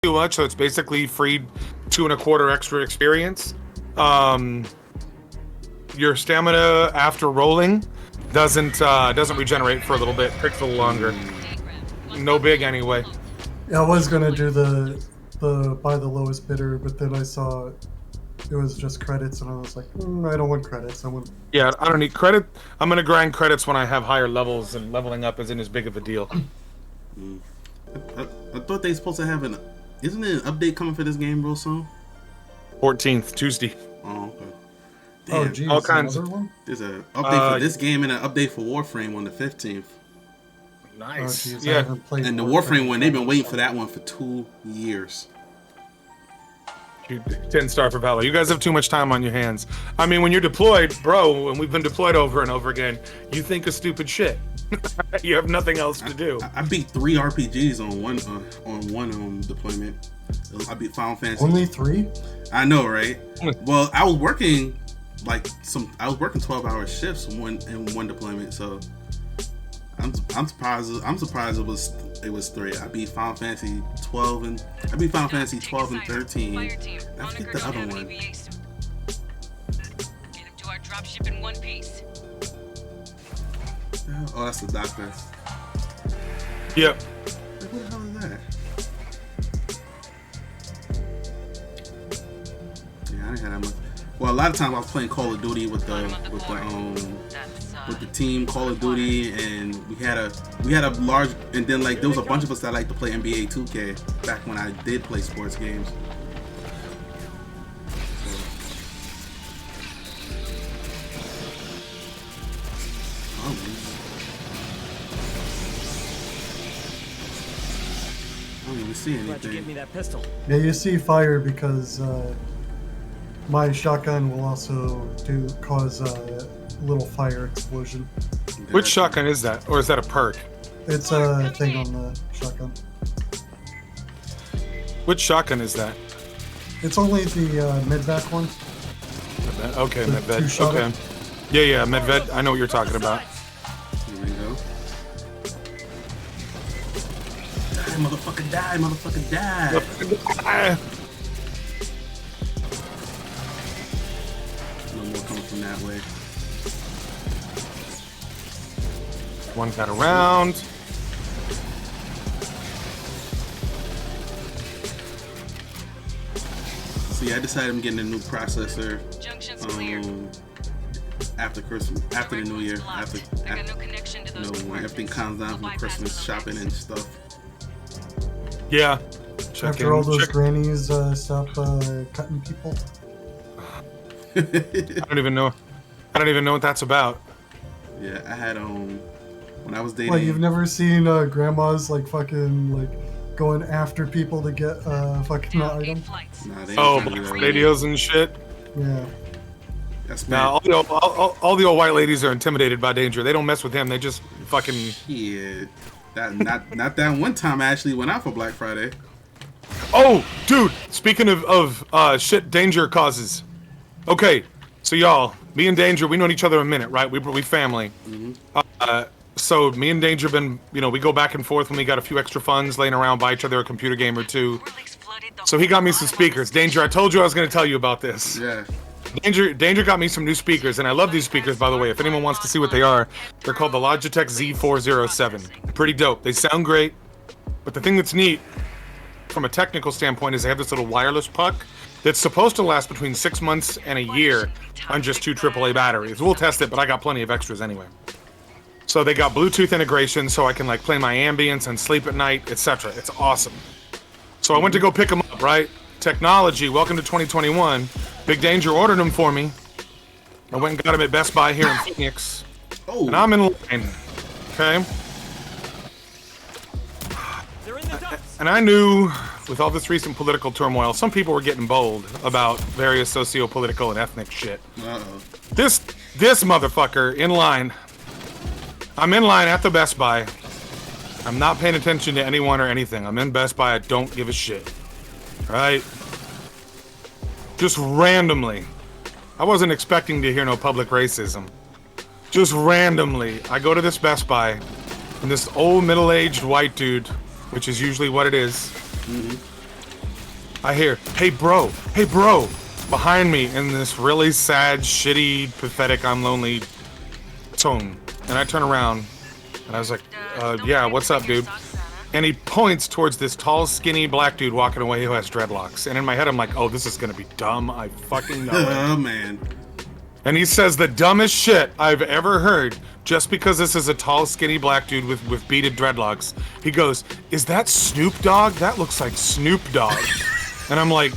too much, so it's basically free 2.25 extra experience. Your stamina after rolling doesn't regenerate for a little bit. Takes a little longer. No big anyway. Yeah, I was gonna do the buy the lowest bidder, but then I saw it was just credits, and I was like, I don't want credits. I want. Yeah, I don't need credit. I'm gonna grind credits when I have higher levels, and leveling up isn't as big of a deal. I thought they supposed to have isn't there an update coming for this game real soon? 14th, Tuesday. Oh, okay. Oh, Damn. geez, all kinds another one? There's an update for this game and an update for Warframe on the 15th. Nice. Oh, geez, Yeah. And the Warframe one, they've been waiting for that one for 2 years. 10-star for Valor. You guys have too much time on your hands. I mean, when you're deployed, bro, and we've been deployed over and over again, you think of stupid shit. You have nothing else to do. I beat 3 RPGs on one deployment. I beat Final Fantasy. Only 3? I know, right? Well, I was working 12-hour shifts in one deployment, so I'm surprised it was 3. I beat Final Fantasy 12 and 13. I forget the other one. Get him to our dropship in one piece. Oh, that's the doctor. Yep. Like, what the hell is that? Yeah, I didn't have that much. Well, a lot of times I was playing Call of Duty with the team Call of Duty, and we had a large, and then like there was a bunch of us that liked to play NBA 2K back when I did play sports games. I don't even see Glad you gave me anything. that pistol. Yeah, you see fire because my shotgun will also cause a little fire explosion. Which shotgun is that? Or is that a perk? It's a thing on the shotgun. Which shotgun is that? It's only the mid-back one. Okay, The medved. two-shotter. Okay. Yeah, medved. I know what you're talking about. Here we go. Die, motherfucker, die, motherfucker, die. No more coming from that way. One got around. So yeah, I decided I'm getting a new processor Junction's clear. after Christmas, after the New Year, I got no connection to those when everything calms down from Christmas shopping and stuff. Yeah. After all those grannies stop cutting people. I don't even know what that's about. Yeah, I had when I was dating. Like, you've never seen grandmas like fucking like going after people to get fucking an item? Nah, they ain't Oh, trying to do that. radios and shit. Yeah. That's Now all the old white ladies are intimidated by danger. They don't mess with him. They just fucking. Yeah, not that one time I actually went out for Black Friday. Oh, dude. Speaking of shit, danger causes. Okay, so y'all, me and Danger, we known each other a minute, right? We family. Mm-hmm. So me and Danger been, we go back and forth when we got a few extra funds laying around, buy each other a computer game or two. So he got me some speakers. Danger, I told you I was going to tell you about this. Yeah. Danger got me some new speakers, and I love these speakers, by the way. If anyone wants to see what they are, they're called the Logitech Z407. Pretty dope. They sound great, but the thing that's neat, from a technical standpoint, is they have this little wireless puck that's supposed to last between 6 months and a year on just 2 AAA batteries. We'll test it, but I got plenty of extras anyway. So they got Bluetooth integration, so I can like play my ambience and sleep at night, etc. It's awesome. So I went to go pick them up, right? Technology, welcome to 2021. Big Danger ordered them for me. I went and got them at Best Buy here in Phoenix. Oh. And I'm in line, okay? They're in the dumps. And I knew, with all this recent political turmoil, some people were getting bold about various socio-political and ethnic shit. Uh-oh. This motherfucker in line. I'm in line at the Best Buy. I'm not paying attention to anyone or anything. I'm in Best Buy. I don't give a shit. Right? Just randomly. I wasn't expecting to hear no public racism. Just randomly, I go to this Best Buy, and this old middle-aged white dude, which is usually what it is, I hear, hey bro, behind me in this really sad, shitty, pathetic, I'm lonely tone. And I turn around and I was like, yeah, what's up, dude? And he points towards this tall, skinny black dude walking away who has dreadlocks. And in my head, I'm like, oh, this is gonna be dumb. I fucking know it. Oh man. And he says the dumbest shit I've ever heard just because this is a tall, skinny black dude with beaded dreadlocks. He goes, is that Snoop Dogg? That looks like Snoop Dogg. And I'm like,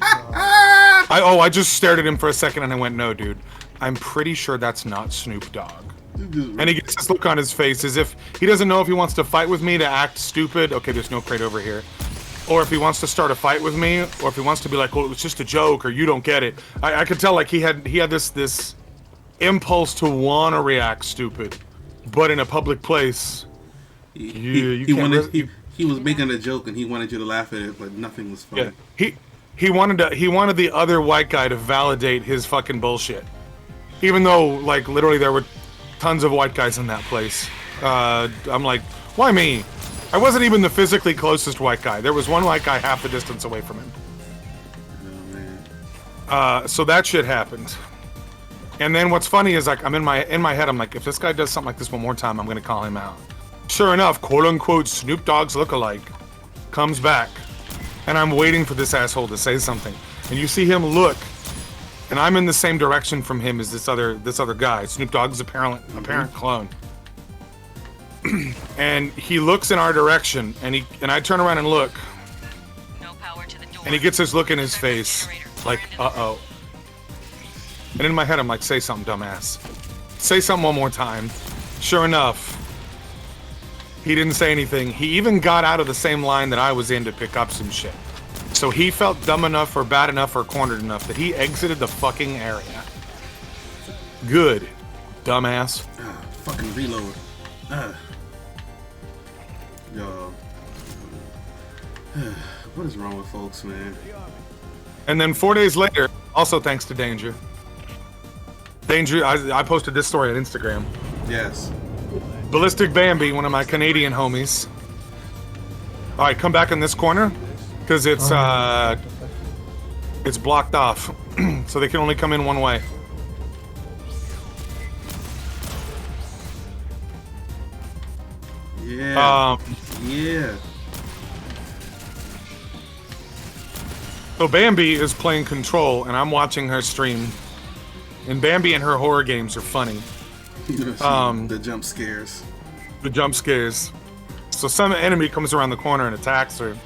I just stared at him for a second and I went, no, dude, I'm pretty sure that's not Snoop Dogg. And he gets this look on his face as if he doesn't know if he wants to fight with me to act stupid. Okay, there's no crate over here. Or if he wants to start a fight with me, or if he wants to be like, well, it was just a joke, or you don't get it. I could tell like he had this impulse to want to react stupid, but in a public place, you can't. He was making a joke and he wanted you to laugh at it, but nothing was funny. Yeah, he wanted the other white guy to validate his fucking bullshit, even though like literally there were tons of white guys in that place. I'm like, why me? I wasn't even the physically closest white guy. There was one white guy half the distance away from him. Oh, man. So that shit happened. And then what's funny is like I'm in my head, I'm like, if this guy does something like this one more time, I'm gonna call him out. Sure enough, quote unquote Snoop Dogg's lookalike comes back. And I'm waiting for this asshole to say something. And you see him look, and I'm in the same direction from him as this other guy. Snoop Dogg's apparent clone. And he looks in our direction, and I turn around and look, No power to the door. and he gets this look in his face, like, uh-oh. And in my head, I'm like, say something, dumbass. Say something one more time. Sure enough, he didn't say anything. He even got out of the same line that I was in to pick up some shit. So he felt dumb enough or bad enough or cornered enough that he exited the fucking area. Good, dumbass. Fucking reload. Yo. What is wrong with folks, man? And then 4 days later, also thanks to Danger. I posted this story on Instagram. Yes. Ballistic Bambi, one of my Canadian homies. All right, come back in this corner, because it's blocked off, so they can only come in one way. Yeah. Yeah. So Bambi is playing Control, and I'm watching her stream. And Bambi and her horror games are funny. You know, the jump scares. The jump scares. So some enemy comes around the corner and attacks her.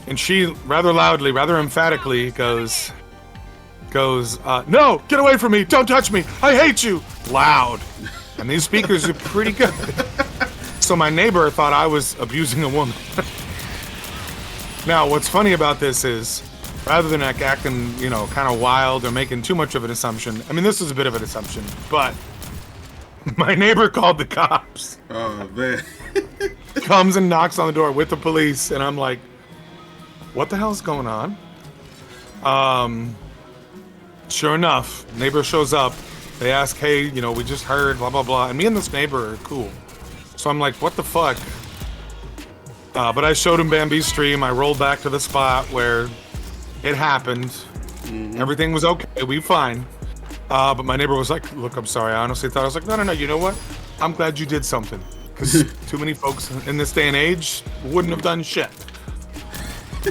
And she, rather loudly, rather emphatically, goes, no, get away from me, don't touch me, I hate you, loud. And these speakers are pretty good. So my neighbor thought I was abusing a woman. Now, what's funny about this is, rather than like acting, kind of wild or making too much of an assumption, I mean, this is a bit of an assumption, but my neighbor called the cops. Oh, man. Comes and knocks on the door with the police, and I'm like, what the hell's going on? Sure enough, neighbor shows up. They ask, hey, we just heard, blah, blah, blah. And me and this neighbor are cool. So I'm like, what the fuck? But I showed him Bambi's stream. I rolled back to the spot where it happened. Mm-hmm. Everything was okay. We fine. But my neighbor was like, look, I'm sorry. I honestly thought, I was like, no, you know what? I'm glad you did something. Because too many folks in this day and age wouldn't have done shit.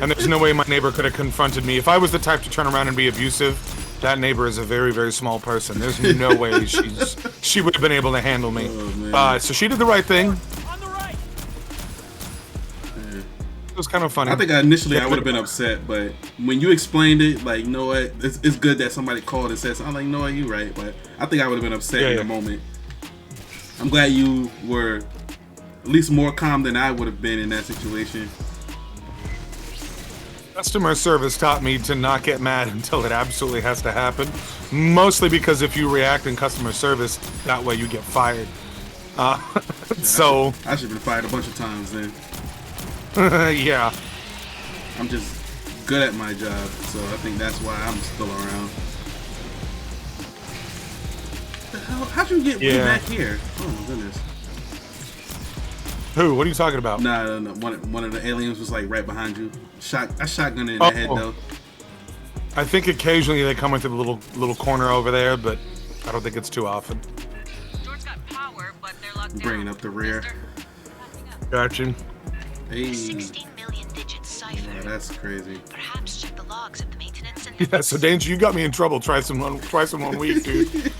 And there's no way my neighbor could have confronted me. If I was the type to turn around and be abusive, that neighbor is a very, very small person. There's no way she would have been able to handle me. Oh, so she did the right thing. On the right. It was kind of funny. I think initially I would have been upset, but when you explained it, like, you know what, it's good that somebody called and said something. I'm like, you know what, you're right, but I think I would have been upset in the moment. I'm glad you were at least more calm than I would have been in that situation. Customer service taught me to not get mad until it absolutely has to happen. Mostly because if you react in customer service, that way you get fired. So I should have been fired a bunch of times then. yeah. I'm just good at my job, so I think that's why I'm still around. The hell? How'd you get me back here? Oh my goodness. Who? What are you talking about? Nah, no. One of the aliens was like right behind you. I shotgun it in the head though. I think occasionally they come into the little corner over there, but I don't think it's too often. Door's got power, but they're locked Bringing down. up the rear. Gotcha. Hey. 16 million digit cipher. Yeah, that's crazy. Perhaps check the logs of the maintenance and Yeah, so Danger, you got me in trouble. Try some 1 week, dude.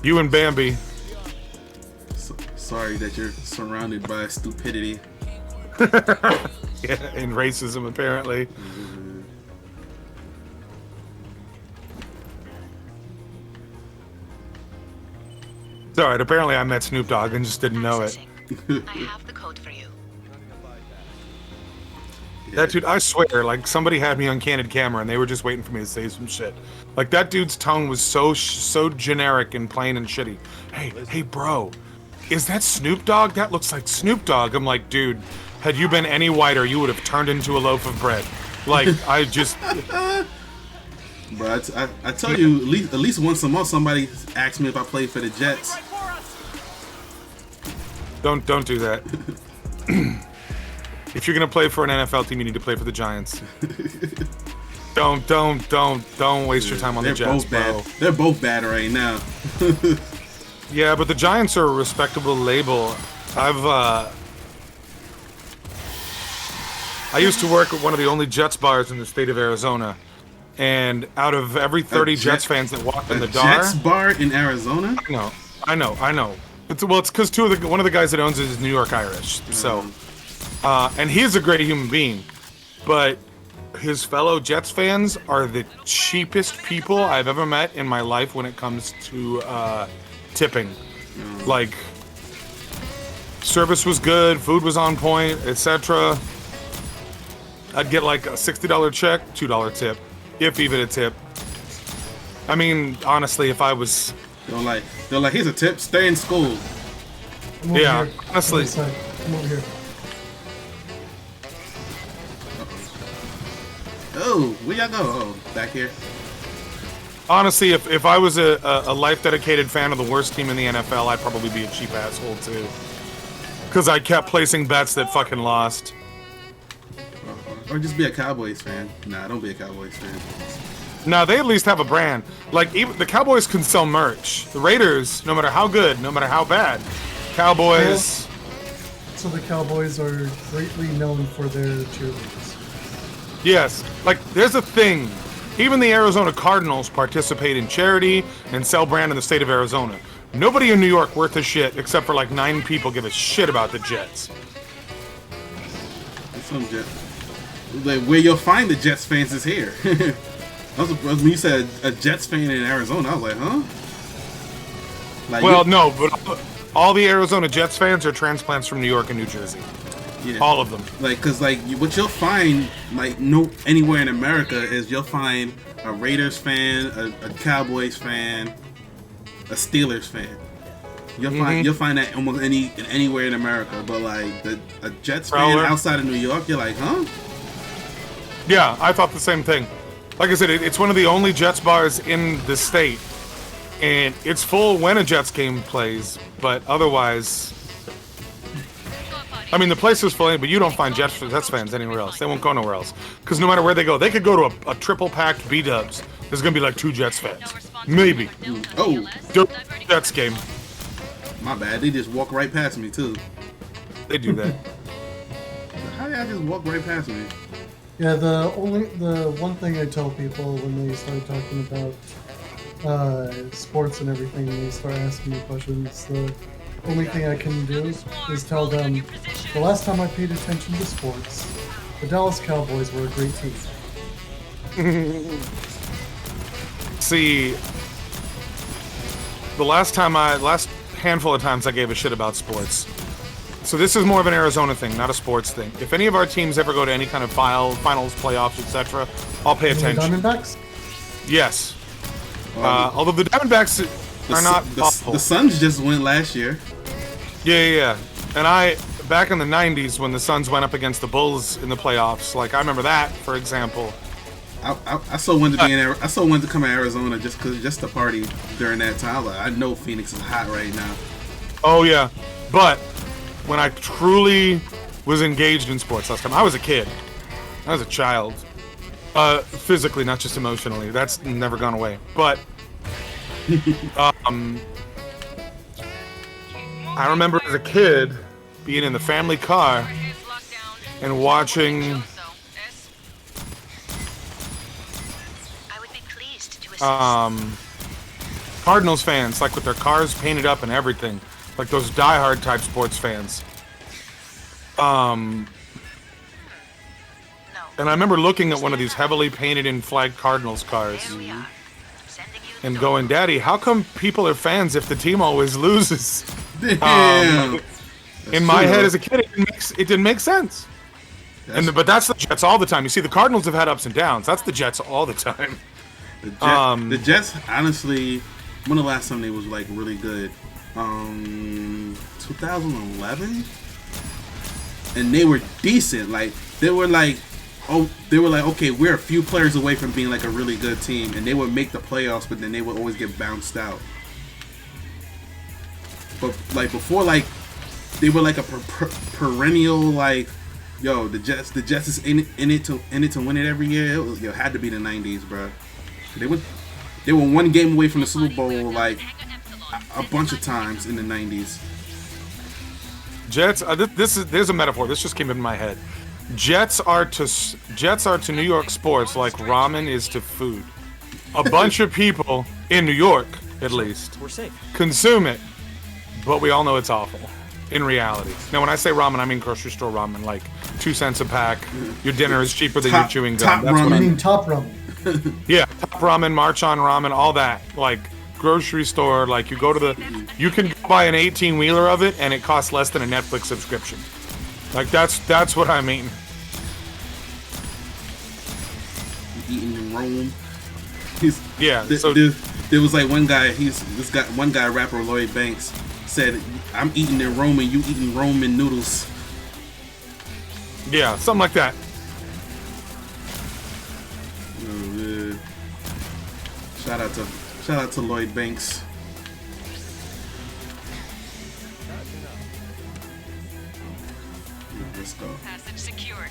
You and Bambi. Sorry that you're surrounded by stupidity. Yeah, and racism apparently. It's alright, apparently I met Snoop Dogg and just didn't know it. I have the code for you. That dude, I swear, like somebody had me on candid camera and they were just waiting for me to say some shit. Like that dude's tone was so generic and plain and shitty. Hey bro, is that Snoop Dogg? That looks like Snoop Dogg. I'm like, dude, had you been any whiter, you would have turned into a loaf of bread. Like, I just... But I tell you, at least once a month, somebody asks me if I play for the Jets. Don't do that. If you're gonna play for an NFL team, you need to play for the Giants. Don't waste your time on the Jets, both bro. bad. They're both bad right now. Yeah, but the Giants are a respectable label. I used to work at one of the only Jets bars in the state of Arizona, and out of every 30 Jets fans that walked in the door, Jets bar in Arizona. I know. It's because one of the guys that owns it is New York Irish. So, and he's a great human being, but his fellow Jets fans are the cheapest people I've ever met in my life when it comes to tipping. Like, service was good, food was on point, etc. I'd get like a $60 check, $2 tip, if even a tip. I mean, honestly, if I was... They're like, here's a tip, stay in school. Come over Yeah, here. honestly. Other side. Come over here. Oh, where y'all go? Oh, back here. Honestly, if I was a life-dedicated fan of the worst team in the NFL, I'd probably be a cheap asshole too. Because I kept placing bets that fucking lost. Or just be a Cowboys fan. Nah, don't be a Cowboys fan. Now, they at least have a brand. Like, even the Cowboys can sell merch. The Raiders, no matter how good, no matter how bad, Cowboys... So the Cowboys are greatly known for their cheerleaders. Yes, like, there's a thing. Even the Arizona Cardinals participate in charity and sell brand in the state of Arizona. Nobody in New York worth a shit, except for like 9 people give a shit about the Jets. Some Jets. Like, where you'll find the Jets fans is here. When you said a Jets fan in Arizona, I was like, huh? Like, Well, no, but all the Arizona Jets fans are transplants from New York and New Jersey. yeah. All of them. Like, cause like what you'll find, like anywhere in America is you'll find a Raiders fan, a Cowboys fan, a Steelers fan. You'll find that almost anywhere in America. But like a Jets fan outside of New York, you're like, huh? Yeah, I thought the same thing. Like I said, it's one of the only Jets bars in the state, and it's full when a Jets game plays. But otherwise, I mean, the place is full, but you don't find Jets fans anywhere else. They won't go nowhere else. Because no matter where they go, they could go to a triple-packed B-dubs. There's going to be like 2 Jets fans. Maybe. Oh, Jets game. my bad. They just walk right past me too. They do that. How did I just walk right past me? Yeah, the one thing I tell people when they start talking about sports and everything, they start asking me questions, the only thing I can do is tell them the last time I paid attention to sports, the Dallas Cowboys were a great team. See, the last handful of times I gave a shit about sports. So this is more of an Arizona thing, not a sports thing. If any of our teams ever go to any kind of finals, playoffs, etc., I'll pay attention. The Diamondbacks? Yes. Although the Diamondbacks are not awful. The Suns just went last year. Yeah. And back in the 90s when the Suns went up against the Bulls in the playoffs, like I remember that, for example. I so wanted to be I so wanted to come to Arizona just to party during that time. Like, I know Phoenix is hot right now. Oh yeah, but when I truly was engaged in sports last time. I was a kid. I was a child. Physically, not just emotionally. That's never gone away. But I remember as a kid being in the family car and watching I would be pleased to assist. Cardinals fans, like with their cars painted up and everything, like those diehard type sports fans. No. And I remember looking at one of these heavily painted in flag Cardinals cars Here we are. Sending you and going, "Daddy, how come people are fans if the team always loses?" Damn. In my true. head as a kid, it didn't make sense. But that's the Jets all the time. You see, the Cardinals have had ups and downs. That's the Jets all the time. The Jets, honestly, when the last time they was like really good? 2011, and they were decent. Like they were like, okay, we're a few players away from being like a really good team, and they would make the playoffs, but then they would always get bounced out. But like before, like they were like a perennial like, yo, the Jets is in it to win it every year. It had to be the '90s, bro. They were one game away from the Super Bowl like a bunch of times in the '90s. Jets. There's a metaphor. This just came in my head. Jets are to New York sports like ramen is to food. A bunch of people in New York, at least, We're safe. consume it, but we all know it's awful. In reality. Now, when I say ramen, I mean grocery store ramen, like 2 cents a pack. Your dinner is cheaper than your chewing gum. top That's what ramen. I I mean. mean, top ramen. Yeah, top ramen, March on ramen, all that. Like grocery store, like you can buy an 18-wheeler of it, and it costs less than a Netflix subscription. Like that's what I mean. Eating in Rome. There was like one guy. One guy, rapper Lloyd Banks, said, "I'm eating in Rome and you eating Roman noodles." Yeah, something like that. Oh, man. Shout out to Lloyd Banks. Let's go. Passage secured.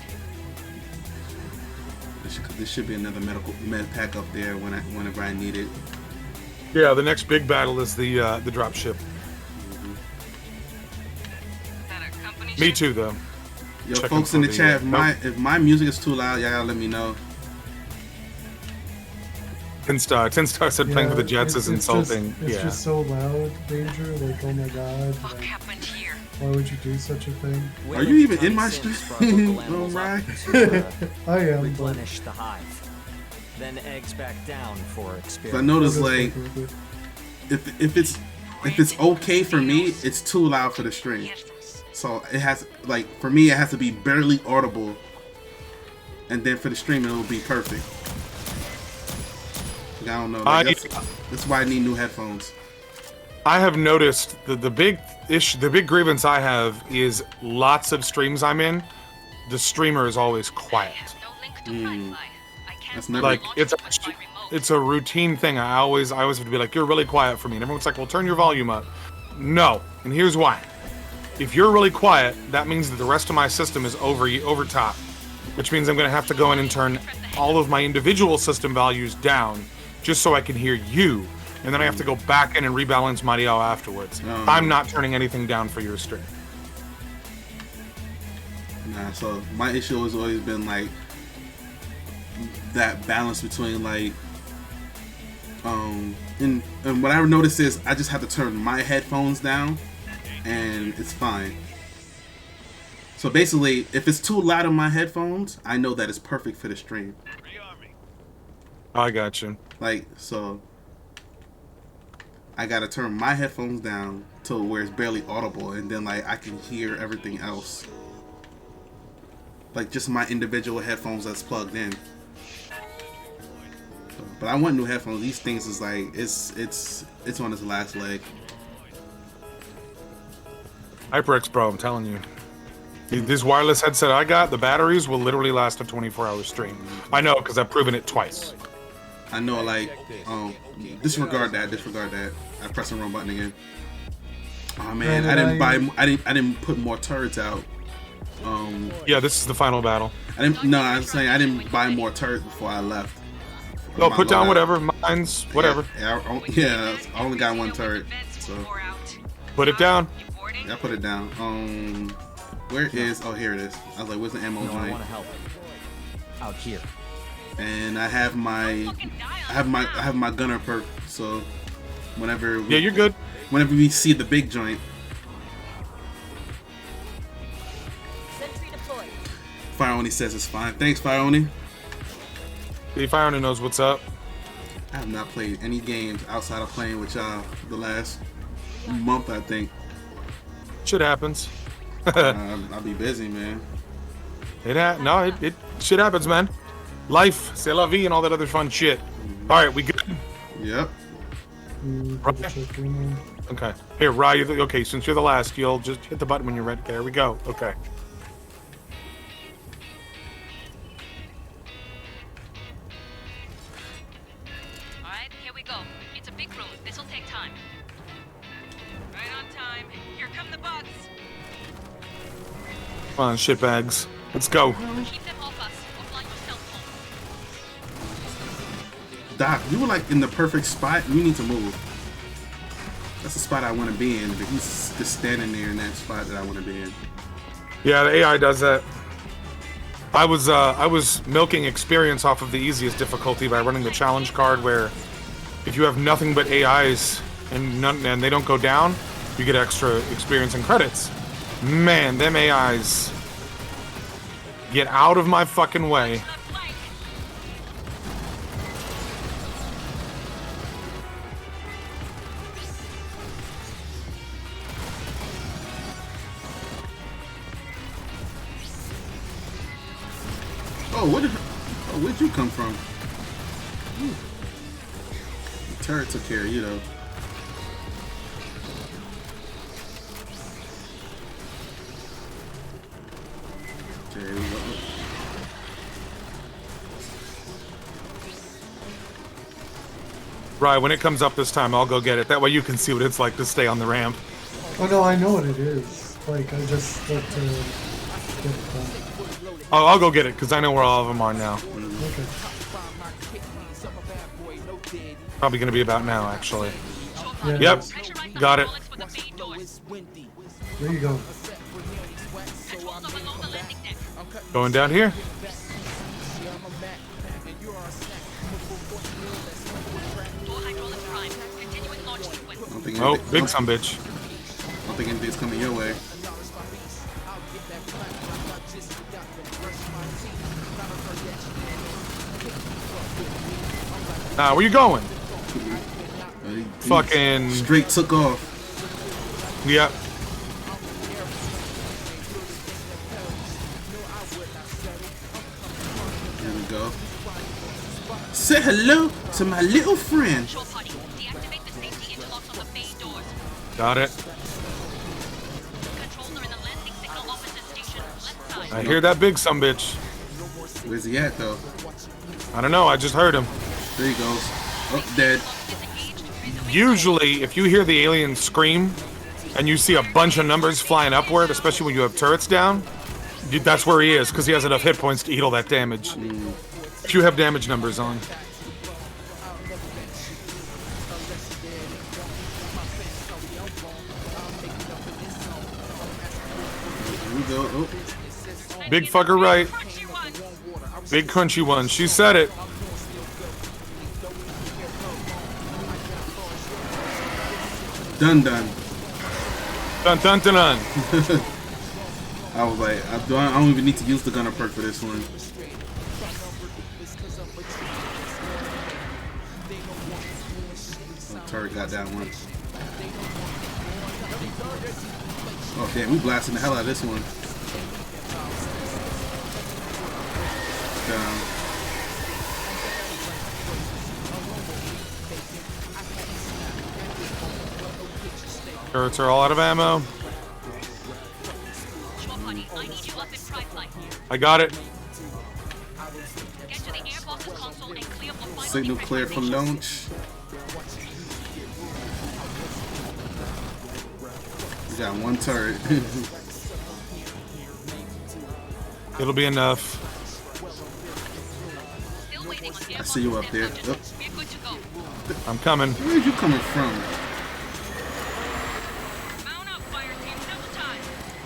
There should be another med pack up there whenever I need it. Yeah, the next big battle is the drop ship. Is that a company Me ship? too, though. Yo, Checking folks in for the the, chat, if my music is too loud, y'all gotta let me know. Tin Star said playing for the Jets is insulting. It's just so loud, Danger. Like, oh my god. What Like, happened here? why would you do such a thing? Are you even in my Sims stream? brought local animals up Alright. to, I am, but replenish the hive. Then eggs back down for I experiment. noticed like if it's okay for me, it's too loud for the stream. So it has like for me it has to be barely audible, and then for the stream it will be perfect. Like, I don't know. Like, that's why I need new headphones. I have noticed the big grievance I have is lots of streams I'm in. The streamer is always quiet. No link to Firefly. I can't That's never Like launch it's Firefly remote. it's a routine thing. I always have to be like, you're really quiet for me, and everyone's like, well, turn your volume up. No, and here's why. If you're really quiet, that means that the rest of my system is over top, which means I'm gonna have to go in and turn all of my individual system values down just so I can hear you, and then I have to go back in and rebalance my audio afterwards. I'm not turning anything down for your stream. Nah, so my issue has always been like that balance between like and what I noticed is I just have to turn my headphones down and it's fine. So basically, if it's too loud in my headphones, I know that it's perfect for the stream. I got you. Like, so I gotta turn my headphones down to where it's barely audible, and then like I can hear everything else. Like just my individual headphones that's plugged in. But I want new headphones. These things is like it's on its last leg. HyperX Pro, I'm telling you. This wireless headset I got, the batteries will literally last a 24-hour stream. I know, because I've proven it twice. I know, like, disregard that. I pressed the wrong button again. Oh man, I didn't put more turrets out. Yeah, this is the final battle. I was saying I didn't buy more turrets before I left. No, put down whatever. Mine's whatever. Yeah, I only got one turret. So put it down. Yeah, I put it down. Where is? Oh, here it is. I was like, where's the ammo No, I joint? want to help. Out here. And I have my gunner perk. So whenever Yeah, you're good. Whenever we see the big joint. Fire Oni says it's fine. Thanks, Fire Oni. The Fire Oni knows what's up. I have not played any games outside of playing with y'all the last month, I think. Shit happens. I'll be busy, man. It shit happens, man. Life, c'est la vie, and all that other fun shit. All right, we good? Yep. Okay. Here, Rye. Okay, since you're the last, you'll just hit the button when you're ready. There we go. Okay. Alright, here we go. It's a big room. This'll take time. Right on time. Here come the bots. Come on, shitbags. Let's go. Keep them off us. Or fly yourself home. Doc, you were like in the perfect spot. You need to move. That's the spot I want to be in. But he's just standing there in that spot that I want to be in. Yeah, the AI does that. I was milking experience off of the easiest difficulty by running the challenge card, where if you have nothing but AIs and they don't go down, you get extra experience and credits. Man, them AIs get out of my fucking way. Where'd you come from? The turret took care of you, though. Okay, here we go. Right, when it comes up this time, I'll go get it. That way you can see what it's like to stay on the ramp. Oh no, I know what it is. Like, I just like to get it done. Oh, I'll go get it, because I know where all of them are now. Okay. Probably going to be about now, actually. Yeah, Yep, got it. there you go. Going down here. Oh, big son bitch. I don't think anything's coming your way. Nah, where you going? He Fucking straight took off. Yep. There we go. Say hello to my little friend. Deactivate the safety interlocks on the bay doors. Got it. Controls are in the landing signal officer station, left side. I hear that big son bitch. Where's he at, though? I don't know, I just heard him. There he goes. Oh, dead. Usually, if you hear the alien scream and you see a bunch of numbers flying upward, especially when you have turrets down, that's where he is, because he has enough hit points to eat all that damage. If you have damage numbers on. Here we go. Oh. Big fucker right. Big crunchy one. She said it. Done. Dun dun dun dun. I was like, I don't even need to use the gunner perk for this one. Oh, turret got that one. Oh damn, we blasting the hell out of this one. Down. Turrets are all out of ammo. I got it. Signal clear for launch. You got one turret. It'll be enough. Still waiting on I see you up there. We're good to go. I'm coming. Where's you coming from? Mount up, Fireteam. Double time.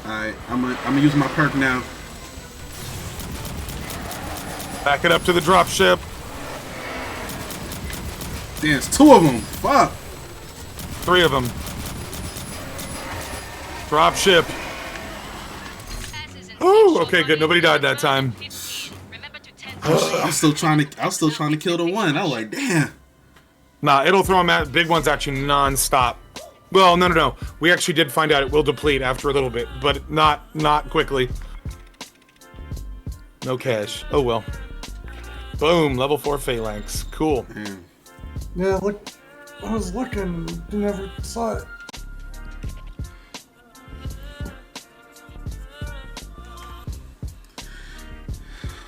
Alright, I'm gonna use my perk now. Back it up to the drop ship. Damn, it's 2 of them. Fuck. 3 of them. Drop ship. Passes and Ooh, switch okay, good. Nobody died that time. 15. Remember to tend I'm still trying to kill the one. I was like, damn. Nah, it'll throw them at big ones at you non-stop. Well, no. We actually did find out it will deplete after a little bit, but not quickly. No cash. Oh well. Boom, level 4 phalanx. Cool. Damn. Yeah, look, I was looking, never saw it.